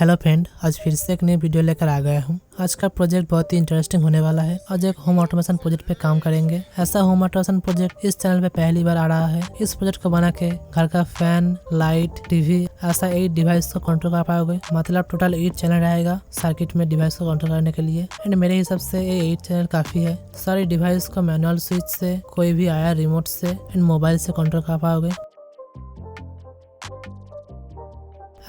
Hello friend, आज फिर से एक नई वीडियो लेकर आ गया हूँ। आज का प्रोजेक्ट बहुत ही इंटरेस्टिंग होने वाला है। आज एक होम ऑटोमेशन प्रोजेक्ट पे काम करेंगे। ऐसा होम ऑटोमेशन प्रोजेक्ट इस चैनल पे पहली बार आ रहा है। इस प्रोजेक्ट को बना के घर का फैन, लाइट, टीवी ऐसा 8 डिवाइस को कंट्रोल कर पाओगे। मतलब टोटल 8 चैनल रहेगा सर्किट में डिवाइस को कंट्रोल करने के लिए। एंड मेरे हिसाब से ये 8 चैनल काफी है। सारे डिवाइस को मैनुअल स्विच से, कोई भी आया रिमोट से एंड मोबाइल से कंट्रोल कर पाओगे।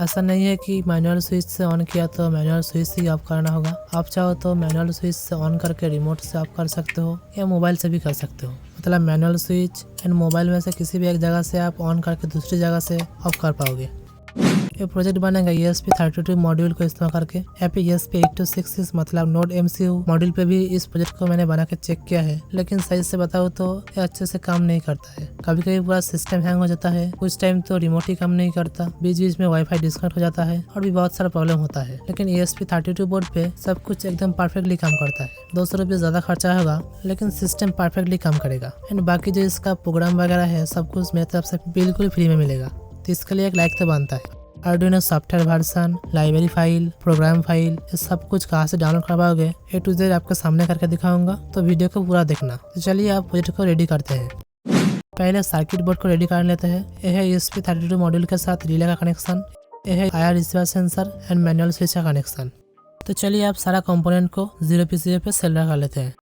ऐसा नहीं है कि मैनुअल स्विच से ऑन किया तो मैनुअल स्विच से ही ऑफ करना होगा। आप चाहो तो मैनुअल स्विच से ऑन करके रिमोट से ऑफ कर सकते हो या मोबाइल से भी कर सकते हो। मतलब मैनुअल स्विच एंड मोबाइल में से किसी भी एक जगह से आप ऑन करके दूसरी जगह से ऑफ कर पाओगे। ये प्रोजेक्ट बनेगा ESP32 मॉड्यूल को इस्तेमाल करके। यहाँ पे ESP8266 मतलब नोड MCU मॉड्यूल पे भी इस प्रोजेक्ट को मैंने बना के चेक किया है, लेकिन सही से बताऊँ तो ये अच्छे से काम नहीं करता है। कभी कभी पूरा सिस्टम हैंग हो जाता है, कुछ टाइम तो रिमोट ही काम नहीं करता, बीच बीच में वाईफाई डिस्कनेक्ट हो जाता है और भी बहुत सारा प्रॉब्लम होता है। लेकिन ESP32 बोर्ड पे सब कुछ एकदम परफेक्टली काम करता है। 200 रुपये ज्यादा खर्चा होगा लेकिन सिस्टम परफेक्टली काम करेगा। एंड बाकी जो इसका प्रोग्राम वगैरह है सब कुछ मेरी तरफ से बिल्कुल फ्री में मिलेगा, तो इसके लिए एक लाइक तो बनता है। Arduino software version, library file, program file, ये सब कुछ कहाँ से डाउनलोड करवाओगे A to Z आपके सामने करके दिखाऊंगा, तो वीडियो को पूरा देखना। तो चलिए आप प्रोजेक्ट को रेडी करते हैं। पहले सर्किट बोर्ड को रेडी कर लेते हैं। यह है ESP32 मॉड्यूल के साथ रिले का कनेक्शन, यह है IR receiver sensor and manual switch का कनेक्शन। तो चलिए आप सारा कंपोनेंट को 0 पे 0 पे सेलेक्ट कर लेते हैं।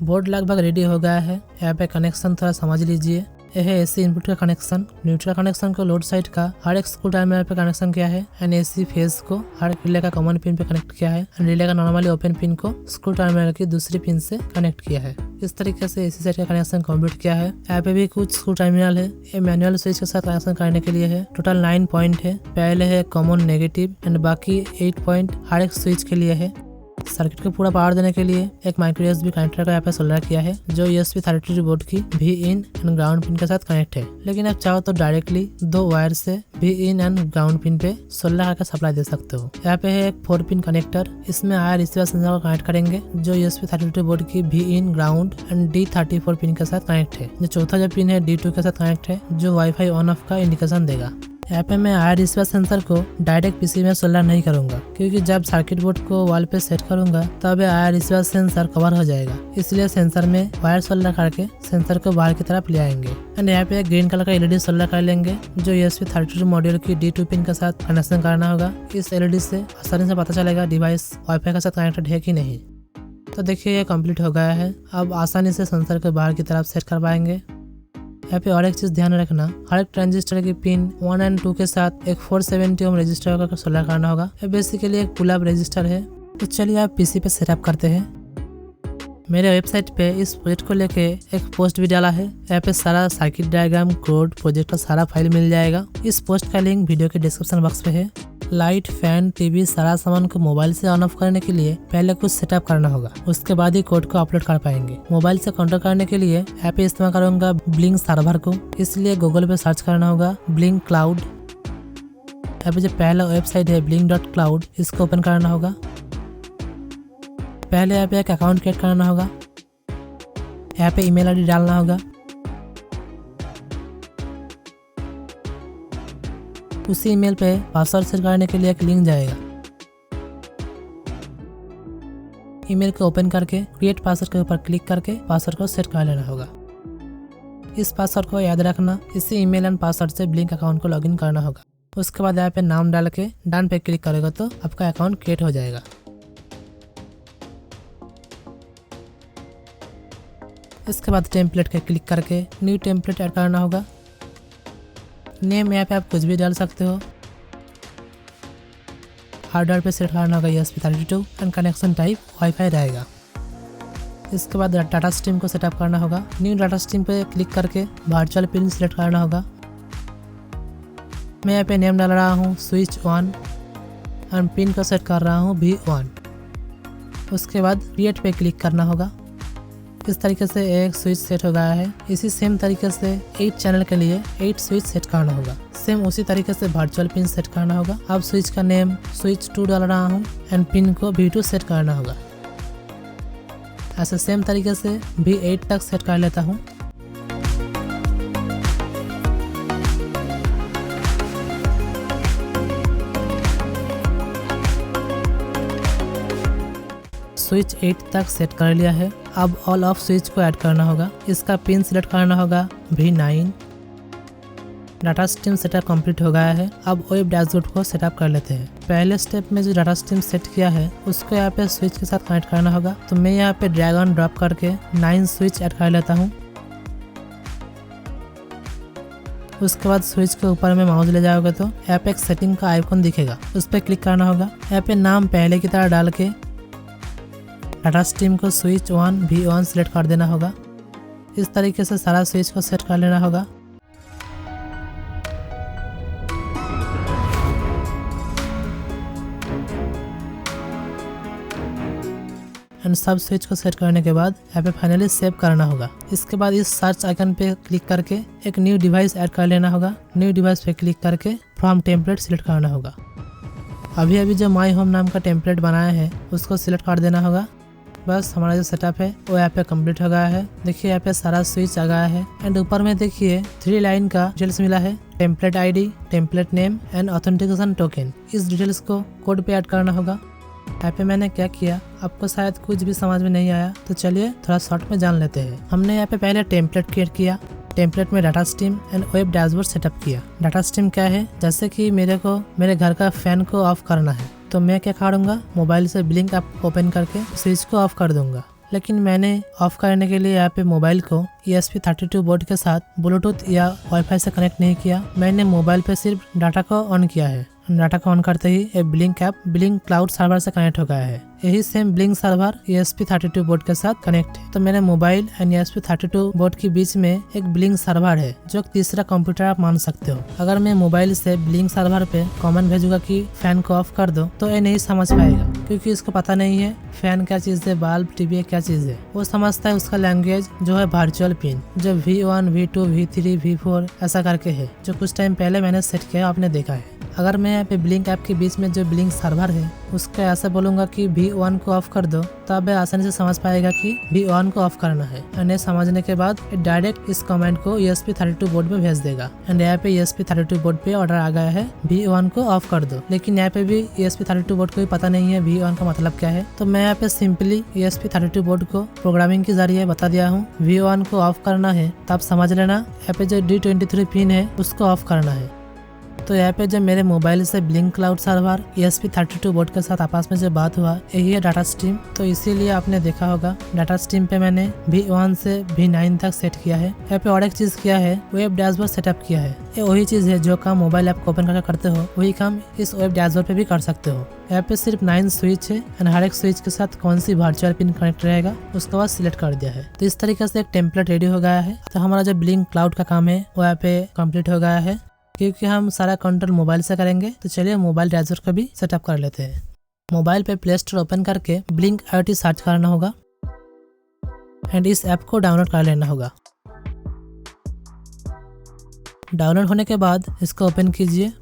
बोर्ड लगभग रेडी हो गया है। यहाँ पे कनेक्शन थोड़ा समझ लीजिए। यह है एसी इनपुट का कनेक्शन। न्यूट्रल कनेक्शन को लोड साइड का हर एक स्क्रू टर्मिनल पे कनेक्शन किया है एंड एसी फेज को हर रिले का कॉमन पिन पे कनेक्ट किया है एंड रिले का नॉर्मली ओपन पिन को स्क्रू टर्मिनल की दूसरी पिन से कनेक्ट किया है। इस तरीके से एसी साइड का कनेक्शन कंप्लीट किया है। यहाँ पे भी कुछ स्क्रू टर्मिनल है। ये मैनुअल स्विच के साथ कनेक्शन करने के लिए है। टोटल 9 पॉइंट है। पहले है कॉमन नेगेटिव एंड बाकी 8 पॉइंट हर एक स्विच के लिए है। सर्किट को पूरा पावर देने के लिए एक माइक्रो यूएसबी कनेक्टर का यहाँ पे सोल्डर किया है जो USB 32 बोर्ड की V in and ground pin के साथ कनेक्ट है। लेकिन आप चाहो तो डायरेक्टली 2 वायर से V in and ground pin पे सोल्डर करके सप्लाई दे सकते हो। यहाँ पे है एक 4 पिन कनेक्टर। इसमें आया रिसीवर सेंसर को कनेक्ट करेंगे जो USB 32 बोर्ड की V in ground and D34 pin के साथ कनेक्ट है। जो चौथा जो पिन है D2 के साथ कनेक्ट है जो वाईफाई ऑन ऑफ का इंडिकेशन देगा। यहाँ पे मैं आयर रिसीवर सेंसर को डायरेक्ट पीसी में सोल्डर नहीं करूंगा क्योंकि जब सर्किट बोर्ड को वॉल पे सेट करूंगा तब आयर रिसीवर सेंसर कवर हो जाएगा। इसलिए सेंसर में वायर सोल्डर करके सेंसर को बाहर की तरफ ले आएंगे एंड यहाँ पे ग्रीन कलर का LED सोल्डर कर लेंगे जो USB 32 मॉड्यूल की D2 पिन के साथ कनेक्शन करना होगा। इस LED से आसानी से पता चलेगा डिवाइस वाईफाई के साथ कनेक्टेड है कि नहीं। तो देखिए ये कंप्लीट हो गया है। अब आसानी से सेंसर को बाहर की तरफ सेट कर पाएंगे। यहाँ पे और एक चीज ध्यान रखना, हर एक ट्रांजिस्टर की पिन 1 एंड 2 के साथ एक 470 ओम रजिस्टर का सोल्डर करना होगा। ये बेसिकली एक पुल अप रजिस्टर है। तो चलिए आप पीसी पे सेटअप करते हैं। मेरे वेबसाइट पे इस प्रोजेक्ट को लेके एक पोस्ट भी डाला है। यहाँ पे सारा सर्किट डायग्राम कोड प्रोजेक्ट का सारा फाइल मिल जाएगा। इस पोस्ट का लिंक वीडियो के डिस्क्रिप्शन बॉक्स पे है। लाइट, फैन, टीवी सारा सामान को मोबाइल से ऑन ऑफ करने के लिए पहले कुछ सेटअप करना होगा, उसके बाद ही कोड को अपलोड कर पाएंगे। मोबाइल से कंट्रोल करने के लिए ऐप इस्तेमाल करूंगा ब्लिंक सर्वर को, इसलिए गूगल पे सर्च करना होगा ब्लिंक क्लाउड। यहाँ पे जो पहला वेबसाइट है blink.cloud, इसको ओपन करना होगा। पहले यहाँ पे एक अकाउंट क्रिएट करना होगा। यहाँ पे ईमेल आईडी डालना होगा। उसी ईमेल पे पासवर्ड सेट करने के लिए एक लिंक जाएगा। ईमेल को ओपन करके क्रिएट पासवर्ड के ऊपर क्लिक करके पासवर्ड को सेट कर लेना होगा। इस पासवर्ड को याद रखना। इसी ईमेल एंड पासवर्ड से ब्लिंक अकाउंट को लॉगिन करना होगा। उसके बाद यहाँ पे नाम डाल के डन पे क्लिक करेगा तो आपका अकाउंट क्रिएट हो जाएगा। इसके बाद टेम्पलेट के क्लिक करके न्यू टेम्पलेट ऐड करना होगा। नेम यहाँ पे आप कुछ भी डाल सकते हो। हार्डवेयर पे सेट करना होगा USB 32 and connection type wifi रहेगा। इसके बाद डाटा स्ट्रीम को सेटअप करना होगा। न्यू डाटा स्ट्रीम पे क्लिक करके वर्चुअल पिन सिलेक्ट करना होगा। मैं यहाँ पे नेम डाल रहा हूँ स्विच 1 एंड पिन को सेट कर रहा हूँ V1। उसके बाद क्रिएट पे क्लिक करना होगा। इस तरीके से एक स्विच सेट हो गया है। इसी सेम तरीके से 8 चैनल के लिए 8 स्विच सेट करना होगा। सेम उसी तरीके से वर्चुअल पिन सेट करना होगा। अब स्विच का नेम स्विच 2 डाल रहा हूँ एंड पिन को V2 सेट करना होगा। ऐसे सेम तरीके से V8 तक सेट कर लेता हूँ। स्विच 8 तक सेट कर लिया है। अब ऑल ऑफ स्विच को ऐड करना होगा। इसका पिन सिलेक्ट करना होगा V9। Data stream setup complete हो गया है। अब वेब डैशबोर्ड को सेटअप कर लेते हैं। पहले स्टेप में जो डाटा स्ट्रीम सेट किया है उसको यहाँ पे स्विच के साथ कनेक्ट करना होगा। तो मैं यहाँ पे ड्रैग ऑन ड्रॉप करके 9 स्विच ऐड कर लेता हूँ। उसके बाद स्विच के ऊपर में माउस ले जाओगे तो यहाँ पे एक सेटिंग का आइकॉन दिखेगा, उस पर क्लिक करना होगा। यहाँ पे नाम पहले की तरह डाल के डाटा स्ट्रीम को स्विच 1 V1 सेलेक्ट कर देना होगा। इस तरीके से सारा स्विच को सेट कर लेना होगा। एंड सब स्विच को सेट करने के बाद यहाँ पे फाइनली सेव करना होगा। इसके बाद इस सर्च आइकन पे क्लिक करके एक न्यू डिवाइस ऐड कर लेना होगा। न्यू डिवाइस पे क्लिक करके फ्रॉम टेम्पलेट सिलेक्ट करना होगा। अभी जो माई होम नाम का टेम्पलेट बनाया है उसको सिलेक्ट कर देना होगा। बस हमारा जो सेटअप है वो यहाँ पे कंप्लीट हो गया है। देखिए यहाँ पे सारा स्विच आ गया है एंड ऊपर में देखिए 3 लाइन का डिटेल्स मिला है, template ID, template name and authentication token. इस डिटेल्स को कोड पे ऐड करना होगा। यहाँ पे मैंने क्या किया, आपको शायद कुछ भी समझ में नहीं आया तो चलिए थोड़ा शॉर्ट में जान लेते हैं। हमने यहाँ पे पहले टेम्पलेट क्रिएट किया। टेम्पलेट में data stream and web dashboard setup किया। डाटा स्ट्रीम क्या है, जैसे कि मेरे को मेरे घर का फैन को ऑफ करना है तो मैं क्या करूँगा, मोबाइल से ब्लिंक ऐप ओपन करके स्विच को ऑफ कर दूंगा। लेकिन मैंने ऑफ करने के लिए यहाँ पे मोबाइल को ESP32 बोर्ड के साथ ब्लूटूथ या वाईफाई से कनेक्ट नहीं किया। मैंने मोबाइल पे सिर्फ डाटा को ऑन किया है। डाटा को ऑन करते ही एक Blynk app blink cloud server से कनेक्ट हो गया है। यही same blink server ESP32 board के साथ कनेक्ट है। तो मेरे मोबाइल एंड ESP32 बोर्ड के बीच में एक ब्लिंक सर्वर है, जो एक तीसरा कंप्यूटर आप मान सकते हो। अगर मैं मोबाइल से ब्लिंक सर्वर पे कमेंट भेजूंगा कि फैन को ऑफ कर दो, तो ये नहीं समझ पाएगा, क्योंकि इसको पता नहीं है फैन क्या चीज है, बल्ब टीवी क्या चीज है। वो समझता है उसका लैंग्वेज जो है वर्चुअल पिन, जो V1 V2 V3 V4 ऐसा करके है, जो कुछ टाइम पहले मैंने सेट किया, आपने देखा है। अगर मैं यहाँ पे ब्लिंक ऐप के बीच में जो ब्लिंक सर्वर है उसको ऐसा बोलूंगा कि V1 को ऑफ कर दो, तो अब आसानी से समझ पाएगा कि V1 को ऑफ करना है। एंड समझने के बाद डायरेक्ट इस कमांड को ESP32 बोर्ड पे भेज देगा। एंड यहाँ पे ESP32 बोर्ड पे ऑर्डर आ गया है V1 को ऑफ कर दो, लेकिन यहाँ पे भी ESP32 बोर्ड को भी पता नहीं है V1 का मतलब क्या है। तो मैं यहाँ पे सिंपली ESP32 बोर्ड को प्रोग्रामिंग के जरिए बता दिया हूँ V1 को ऑफ करना है, तो आप समझ लेना यहाँ पे जो D23 पिन है उसको ऑफ करना है। तो यहाँ पे जब मेरे मोबाइल से blink cloud server ESP32 board के साथ आपस में जो बात हुआ, यही है डाटा स्ट्रीम। तो इसीलिए आपने देखा होगा डाटा स्ट्रीम पे मैंने V1 से V9 तक सेट किया है। यहाँ पे और एक चीज किया है, वेब डैशबोर्ड सेटअप किया है। ये वही चीज है जो काम मोबाइल ऐप को ओपन करके करते हो, वही काम इस वेब डैशबोर्ड पे भी कर सकते हो। यहाँ पे सिर्फ 9 स्विच है एंड हर एक स्विच के साथ कौन सी वर्चुअल पिन कनेक्ट रहेगा उसके बाद सिलेक्ट कर दिया है। तो इस तरीके से एक टेम्पलेट रेडी हो गया है। तो हमारा जो ब्लिंक क्लाउड का काम है वो यहाँ पे कम्प्लीट हो गया है। क्योंकि हम सारा कंट्रोल मोबाइल से करेंगे, तो चलिए मोबाइल डैशबोर्ड का भी सेटअप कर लेते हैं। मोबाइल पे प्ले स्टोर ओपन करके ब्लिंक IoT सर्च करना होगा एंड इस ऐप को डाउनलोड कर लेना होगा। डाउनलोड होने के बाद इसको ओपन कीजिए।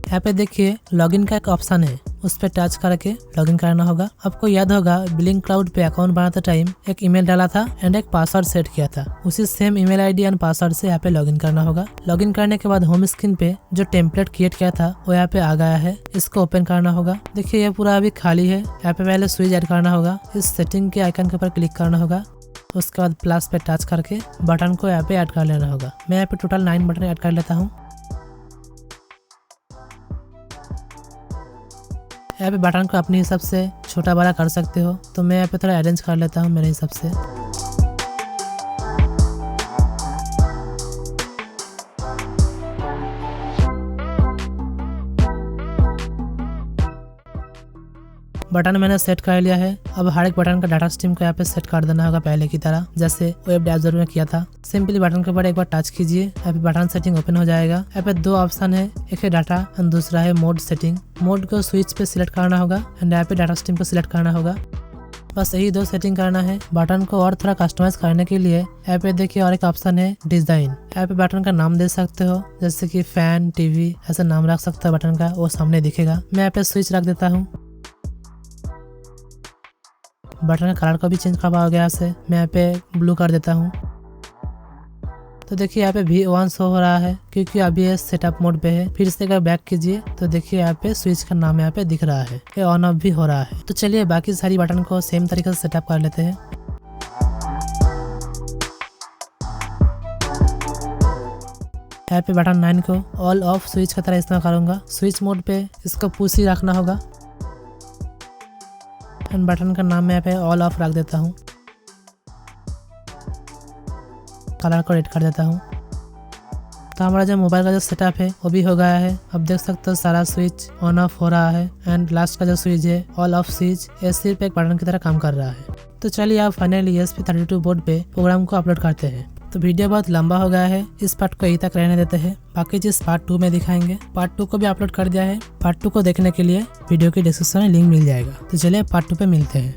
यहाँ पे देखिए लॉगिन का एक ऑप्शन है, उस पर टच करके लॉगिन करना होगा। आपको याद होगा ब्लिंक क्लाउड पे अकाउंट बनाते टाइम एक ईमेल डाला था एंड एक पासवर्ड सेट किया था, उसी same email ID and password से यहाँ पे लॉगिन करना होगा। लॉगिन करने के बाद होम स्क्रीन पे जो टेम्पलेट क्रिएट किया था वो यहाँ पे आ गया है, इसको ओपन करना होगा। देखिए ये पूरा अभी खाली है। यहाँ पे पहले स्विच ऐड करना होगा, इस सेटिंग के आइकन के ऊपर क्लिक करना होगा, उसके बाद प्लस पे टच करके बटन को यहाँ पे ऐड कर लेना होगा। मैं यहाँ पे टोटल 9 बटन ऐड कर लेता हूँ। यहाँ पे बटन को अपने हिसाब से छोटा बड़ा कर सकते हो, तो मैं यहाँ पे थोड़ा अरेंज कर लेता हूँ मेरे हिसाब से। बटन मैंने सेट कर लिया है। अब हर एक बटन का डाटा स्ट्रीम को यहाँ पे सेट कर देना होगा पहले की तरह, जैसे वेब डैशबोर्ड में किया था। सिंपली बटन के ऊपर एक बार टच कीजिए, यहाँ पे बटन सेटिंग ओपन हो जाएगा। यहाँ पे 2 ऑप्शन है, एक है डाटा एंड दूसरा है मोड सेटिंग। मोड को स्विच पे सिलेक्ट करना होगा एंड यहाँ पे डाटा स्ट्रीम को सिलेक्ट करना होगा। बस यही 2 सेटिंग करना है। बटन को और थोड़ा कस्टमाइज करने के लिए यहाँ पे देखिए और एक ऑप्शन है डिजाइन। यहाँ पे बटन का नाम दे सकते हो, जैसे कि फैन, टीवी ऐसा नाम रख सकते हो बटन का, वो सामने दिखेगा। मैं यहाँ पे स्विच रख देता हूँ। बटन का कलर को भी चेंज कर पाओगे यहाँ से, मैं यहाँ पे ब्लू कर देता हूँ। तो देखिए यहाँ पे V1 शो हो रहा है क्योंकि अभी ये सेटअप मोड पे है। फिर से अगर बैक कीजिए तो देखिए यहाँ पे स्विच का नाम यहाँ पे दिख रहा है, ये ऑन ऑफ भी हो रहा है। तो चलिए बाकी सारी बटन को सेम तरीके से सेटअप कर लेते हैं। यहाँ पे बटन 9 को ऑल ऑफ स्विच की तरह इस्तेमाल करूंगा। स्विच मोड पे इसको पुश ही रखना होगा एंड बटन का नाम मैं यहाँ पे ऑल ऑफ रख देता हूँ। कलर को रेड कर देता हूँ। तो हमारा जो मोबाइल का जो सेटअप है वो भी हो गया है। अब देख सकते हो सारा स्विच ऑन ऑफ हो रहा है एंड लास्ट का जो स्विच है ऑल ऑफ स्विच, ये सिर्फ एक बटन की तरह काम कर रहा है। तो चलिए आप फाइनली ESP32 बोर्ड पे प्रोग्राम को अपलोड करते हैं। तो वीडियो बहुत लंबा हो गया है, इस पार्ट को यहीं तक रहने देते हैं, बाकी चीज पार्ट 2 में दिखाएंगे। पार्ट 2 को भी अपलोड कर दिया है। पार्ट 2 को देखने के लिए वीडियो की डिस्क्रिप्शन में लिंक मिल जाएगा। तो चलिए पार्ट 2 पे मिलते हैं।